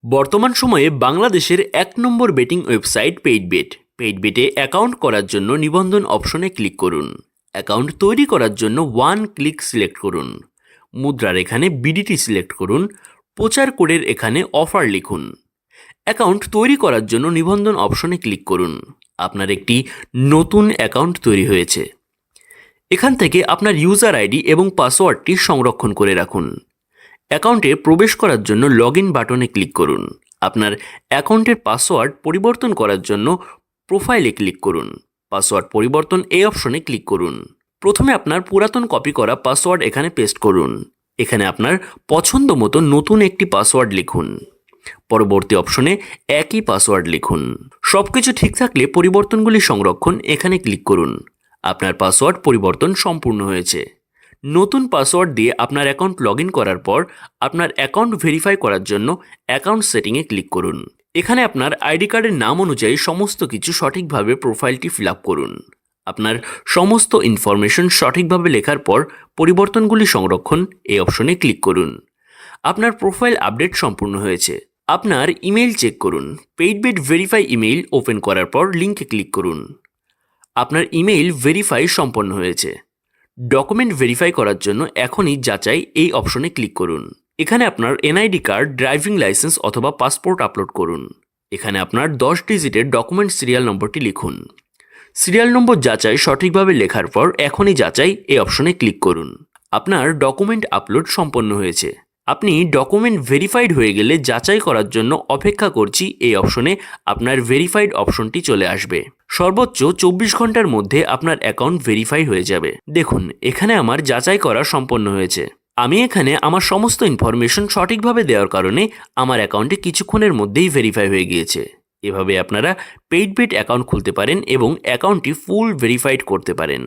বর্তমান সময়ে বাংলাদেশের ১ নম্বর বেটিং ওয়েবসাইট পেইডবেট। পেইডবেটে অ্যাকাউন্ট করার জন্য নিবন্ধন অপশনে ক্লিক করুন। অ্যাকাউন্ট তৈরি করার জন্য ওয়ান ক্লিক সিলেক্ট করুন। মুদ্রার এখানে বিডিটি সিলেক্ট করুন। প্রচার কোডের এখানে অফার লিখুন। অ্যাকাউন্ট তৈরি করার জন্য নিবন্ধন অপশনে ক্লিক করুন। আপনার একটি নতুন অ্যাকাউন্ট তৈরি হয়েছে। এখান থেকে আপনার ইউজার আইডি এবং পাসওয়ার্ডটি সংরক্ষণ করে রাখুন। অ্যাকাউন্টে প্রবেশ করার জন্য লগ ইন বাটনে ক্লিক করুন। আপনার অ্যাকাউন্টের পাসওয়ার্ড পরিবর্তন করার জন্য প্রোফাইলে ক্লিক করুন। পাসওয়ার্ড পরিবর্তন এই অপশনে ক্লিক করুন। প্রথমে আপনার পুরাতন কপি করা পাসওয়ার্ড এখানে পেস্ট করুন। এখানে আপনার পছন্দ মতো নতুন একটি পাসওয়ার্ড লিখুন। পরবর্তী অপশনে একই পাসওয়ার্ড লিখুন। সবকিছু ঠিক থাকলে পরিবর্তনগুলি সংরক্ষণ এখানে ক্লিক করুন। আপনার পাসওয়ার্ড পরিবর্তন সম্পূর্ণ হয়েছে। নতুন পাসওয়ার্ড দিয়ে আপনার অ্যাকাউন্ট লগ ইন করার পর আপনার অ্যাকাউন্ট ভেরিফাই করার জন্য অ্যাকাউন্ট সেটিংয়ে ক্লিক করুন। এখানে আপনার আইডি কার্ডের নাম অনুযায়ী সমস্ত কিছু সঠিকভাবে প্রোফাইলটি ফিল আপ করুন। আপনার সমস্ত ইনফরমেশন সঠিকভাবে লেখার পর পরিবর্তনগুলি সংরক্ষণ এই অপশনে ক্লিক করুন। আপনার প্রোফাইল আপডেট সম্পূর্ণ হয়েছে। আপনার ইমেইল চেক করুন। পেইডবেট ভেরিফাই ইমেইল ওপেন করার পর লিঙ্কে ক্লিক করুন। আপনার ইমেইল ভেরিফাই সম্পন্ন হয়েছে। ডকুমেন্ট ভেরিফাই করার জন্য এখনই যাচাই এই অপশনে ক্লিক করুন। এখানে আপনার এনআইডি কার্ড, ড্রাইভিং লাইসেন্স অথবা পাসপোর্ট আপলোড করুন। এখানে আপনার 10 ডিজিটের ডকুমেন্ট সিরিয়াল নম্বরটি লিখুন। সিরিয়াল নম্বর যাচাই সঠিকভাবে লেখার পর এখনই যাচাই এই অপশনে ক্লিক করুন। আপনার ডকুমেন্ট আপলোড সম্পন্ন হয়েছে। আপনি ডকুমেন্ট ভেরিফাইড হয়ে গেলে যাচাই করার জন্য অপেক্ষা করছি এই অপশনে আপনার ভেরিফাইড অপশনটি চলে আসবে। সর্বোচ্চ 24 ঘন্টার মধ্যে আপনার অ্যাকাউন্ট ভেরিফাই হয়ে যাবে। দেখুন এখানে আমার যাচাই করা সম্পন্ন হয়েছে। আমি এখানে আমার সমস্ত ইনফরমেশন সঠিকভাবে দেওয়ার কারণে আমার অ্যাকাউন্টে কিছুক্ষণের মধ্যেই ভেরিফাই হয়ে গিয়েছে। এভাবে আপনারা পেইডবেট অ্যাকাউন্ট খুলতে পারেন এবং অ্যাকাউন্টটি ফুল ভেরিফাইড করতে পারেন।